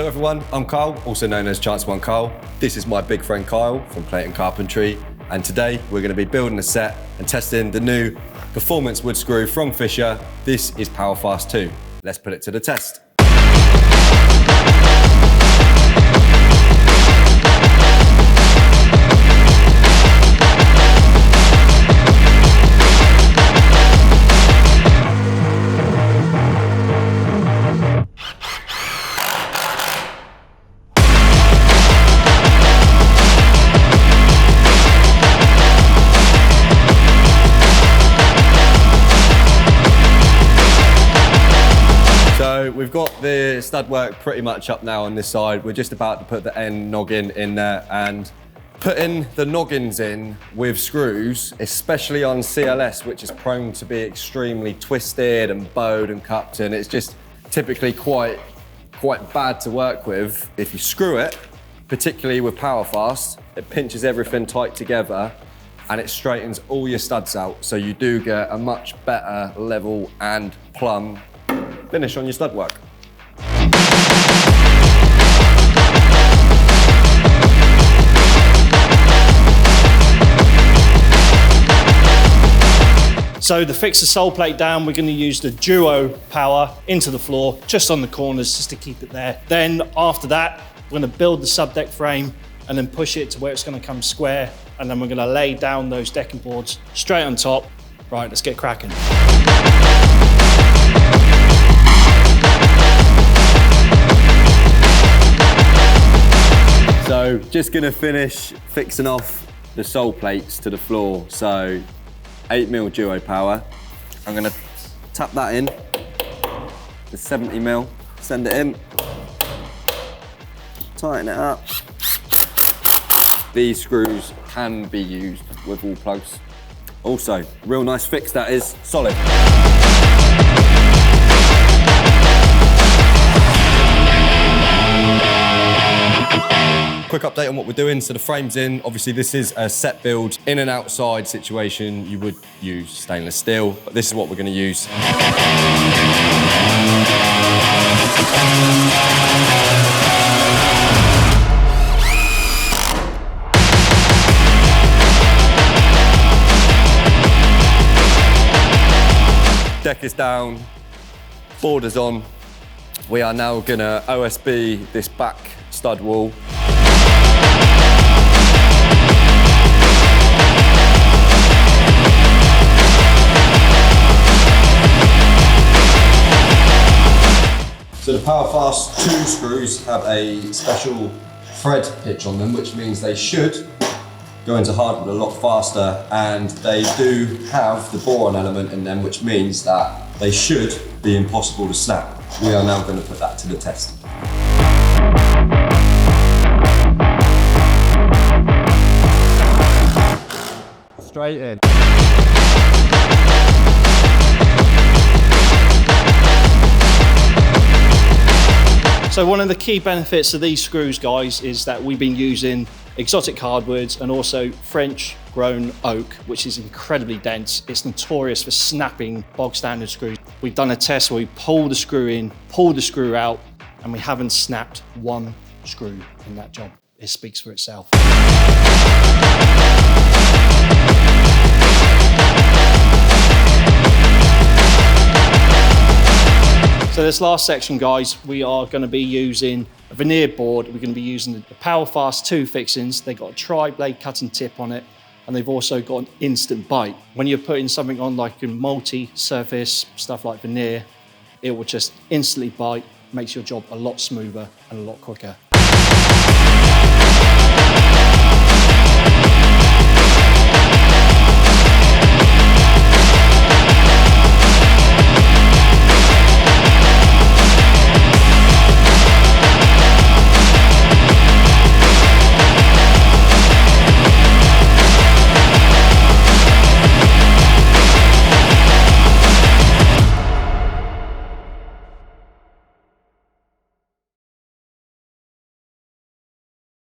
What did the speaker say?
Hello everyone, I'm Kyle, also known as Chance One Kyle. This is my big friend Kyle from Plate and Carpentry, and today we're going to be building a set and testing the new performance wood screw from Fischer. This is PowerFast 2. Let's put it to the test. So we've got the stud work pretty much up now on this side. We're just about to put the end noggin in there, and putting the noggins in with screws, especially on CLS, which is prone to be extremely twisted and bowed and cupped, and it's just typically quite bad to work with. If you screw it, particularly with PowerFast, it pinches everything tight together and it straightens all your studs out, so you do get a much better level and plumb finish on your stud work. So to fix the sole plate down, we're going to use the duo power into the floor, just on the corners, just to keep it there. Then after that, we're going to build the subdeck frame and then push it to where it's going to come square. And then we're going to lay down those decking boards straight on top. Right, let's get cracking. So just gonna finish fixing off the sole plates to the floor. So 8mm duo power. I'm gonna tap that in, the 70mm, send it in, tighten it up. These screws can be used with wall plugs. Also, real nice fix that is, solid. Quick update on what we're doing. So the frame's in. Obviously this is a set build. In an outside situation, you would use stainless steel, but this is what we're gonna use. Deck is down, borders on. We are now gonna OSB this back stud wall. So the PowerFast II screws have a special thread pitch on them, which means they should go into hardwood a lot faster, and they do have the boron element in them, which means that they should be impossible to snap. We are now going to put that to the test. Straight in. So one of the key benefits of these screws, guys, is that we've been using exotic hardwoods and also French grown oak, which is incredibly dense. It's notorious for snapping bog standard screws. We've done a test where we pull the screw in, pull the screw out, and we haven't snapped one screw in that job. It speaks for itself. So this last section, guys, we are going to be using a veneer board. We're going to be using the PowerFast 2 fixings. They've got a tri-blade cutting tip on it, and they've also got an instant bite. When you're putting something on like a multi-surface, stuff like veneer, it will just instantly bite, makes your job a lot smoother and a lot quicker.